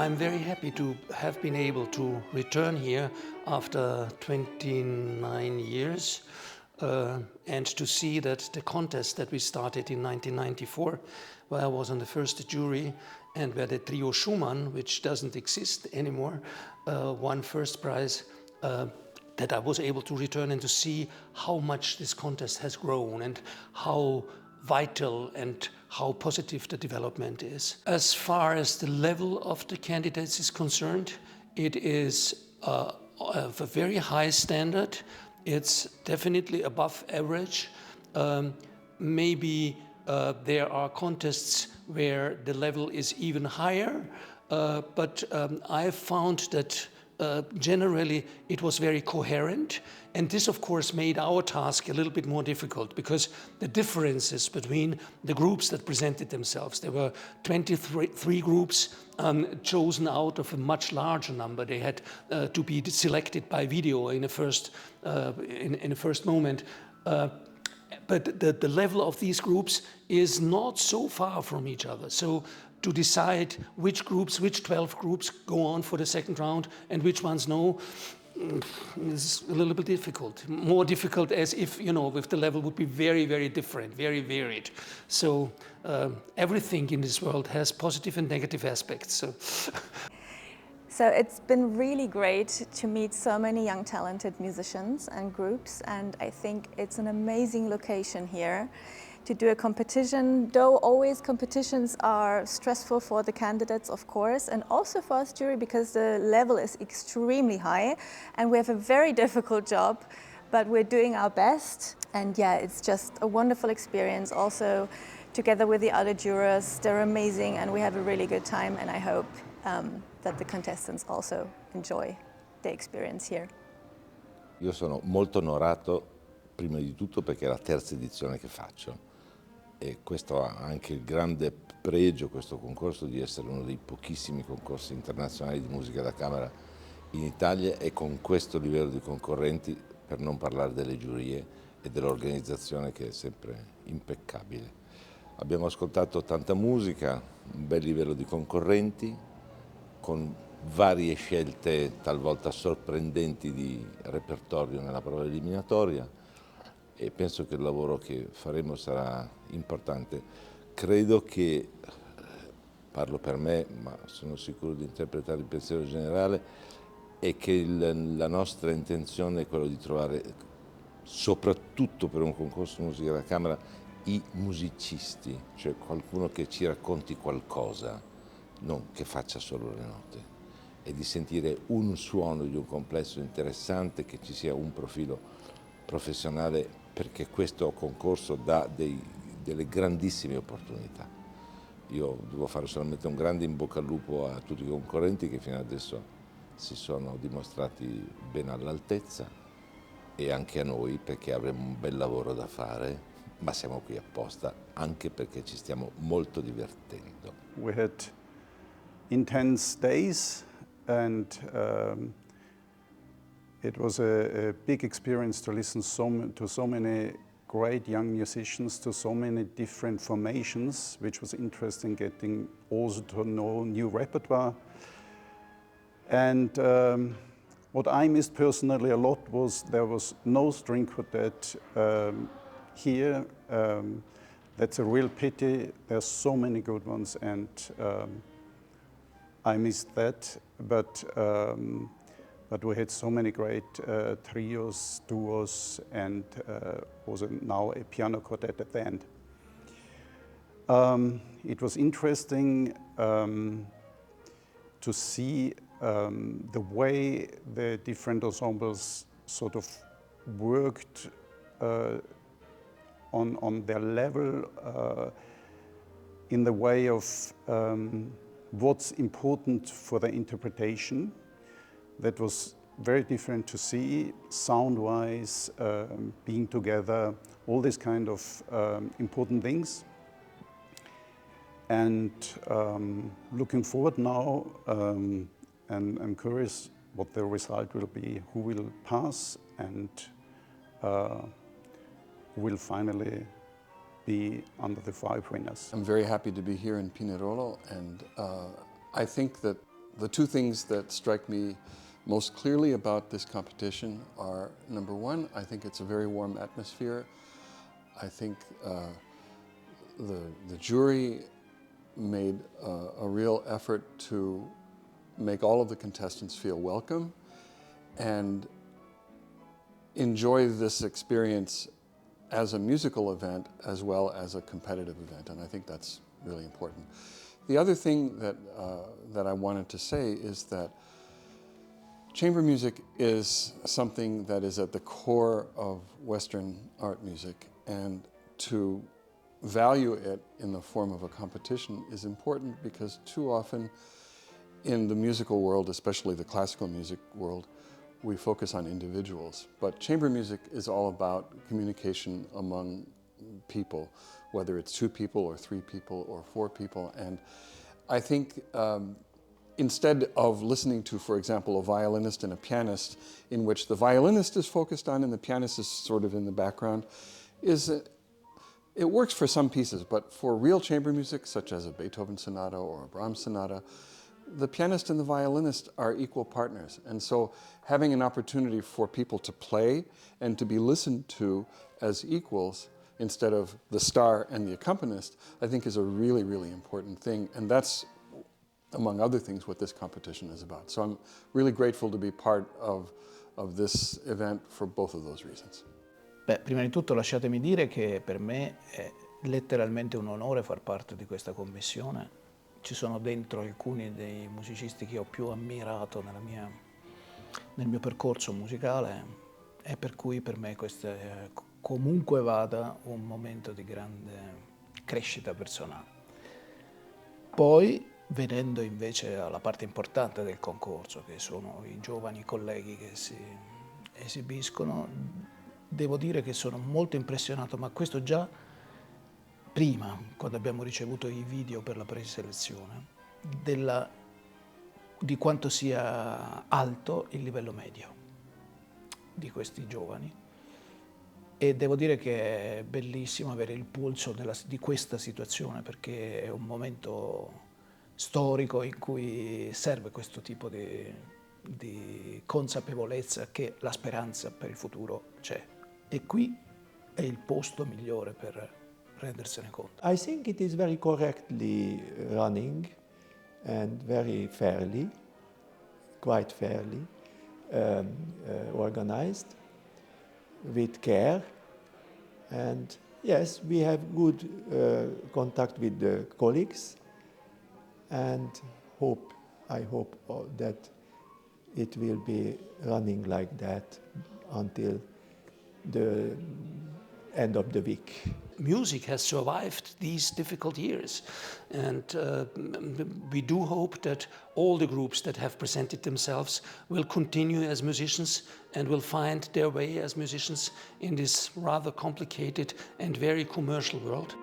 I'm very happy to have been able to return here after 29 years and to see that the contest that we started in 1994, where I was on the first jury and where the trio Schumann, which doesn't exist anymore, won first prize, that I was able to return and to see how much this contest has grown and how vital and how positive the development is. As far as the level of the candidates is concerned, it is of a very high standard. It's definitely above average. Maybe there are contests where the level is even higher, but I found that generally it was very coherent, and this of course made our task a little bit more difficult because the differences between the groups that presented themselves, there were 23 groups chosen out of a much larger number. They had to be selected by video in the first moment. But the level of these groups is not so far from each other. So to decide which 12 groups go on for the second round and which ones no, is a little bit difficult. More difficult as if, if the level would be very, very different, very varied. So everything in this world has positive and negative aspects. So it's been really great to meet so many young talented musicians and groups, and I think it's an amazing location here to do a competition, though always competitions are stressful for the candidates, of course, and also for us jury because the level is extremely high and we have a very difficult job, but we're doing our best. And yeah, it's just a wonderful experience also together with the other jurors. They're amazing and we have a really good time, and I hope that the contestants also enjoy the experience here. Io sono molto onorato, prima di tutto perché è la terza edizione che faccio e questo ha anche il grande pregio, questo concorso, di essere uno dei pochissimi concorsi internazionali di musica da camera in Italia e con questo livello di concorrenti, per non parlare delle giurie e dell'organizzazione che è sempre impeccabile. Abbiamo ascoltato tanta musica, un bel livello di concorrenti, con varie scelte talvolta sorprendenti di repertorio nella prova eliminatoria, e penso che il lavoro che faremo sarà importante. Credo che, parlo per me, ma sono sicuro di interpretare il pensiero generale, è che la nostra intenzione è quella di trovare, soprattutto per un concorso di musica da camera, i musicisti, cioè qualcuno che ci racconti qualcosa, non che faccia solo le note, e di sentire un suono di un complesso interessante, che ci sia un profilo professionale, perché questo concorso dà delle grandissime opportunità. Io devo fare solamente un grande in bocca al lupo a tutti i concorrenti che fino adesso si sono dimostrati ben all'altezza, e anche a noi, perché avremo un bel lavoro da fare, ma siamo qui apposta anche perché ci stiamo molto divertendo. We had intense days and it was a big experience to listen to so many great young musicians, to so many different formations, which was interesting, getting also to know new repertoire. And what I missed personally a lot was there was no string quartet here. That's a real pity. There's so many good ones, and I missed that. But we had so many great trios, duos, and also now a piano quartet at the end. It was interesting to see the way the different ensembles sort of worked on their level in the way of what's important for the interpretation. That was very different to see, sound-wise, being together, all these kind of important things. And looking forward now, and I'm curious what the result will be, who will pass, and who will finally be under the 5 winners. I'm very happy to be here in Pinerolo, and I think that The two things that strike me most clearly about this competition are, number one, I think it's a very warm atmosphere. I think the jury made a real effort to make all of the contestants feel welcome and enjoy this experience as a musical event as well as a competitive event, and I think that's really important. The other thing that I wanted to say is that chamber music is something that is at the core of Western art music, and to value it in the form of a competition is important because too often in the musical world, especially the classical music world, we focus on individuals. But chamber music is all about communication among people, whether it's 2 people or 3 people or 4 people. And I think instead of listening to, for example, a violinist and a pianist, in which the violinist is focused on and the pianist is sort of in the background, it works for some pieces, but for real chamber music, such as a Beethoven sonata or a Brahms sonata, the pianist and the violinist are equal partners. And so having an opportunity for people to play and to be listened to as equals instead of the star and the accompanist, I think is a really, really important thing. And that's, among other things, what this competition is about. So I'm really grateful to be part of this event for both of those reasons. Beh, prima di tutto lasciatemi dire che per me è letteralmente un onore far parte di questa commissione. Ci sono dentro alcuni dei musicisti che ho più ammirato nel mio percorso musicale e per cui per me questo è comunque vada un momento di grande crescita personale. Poi, venendo invece alla parte importante del concorso, che sono i giovani colleghi che si esibiscono, devo dire che sono molto impressionato, ma questo già prima, quando abbiamo ricevuto i video per la preselezione, di quanto sia alto il livello medio di questi giovani. E devo dire che è bellissimo avere il polso di questa situazione, perché è un momento storico in cui serve questo tipo di consapevolezza che la speranza per il futuro c'è. E qui è il posto migliore per rendersene conto. I think it is very correctly running and very fairly, quite fairly organized, with care. And yes, we have good contact with the colleagues, and I hope that it will be running like that until the end of the week. Music has survived these difficult years, and we do hope that all the groups that have presented themselves will continue as musicians and will find their way as musicians in this rather complicated and very commercial world.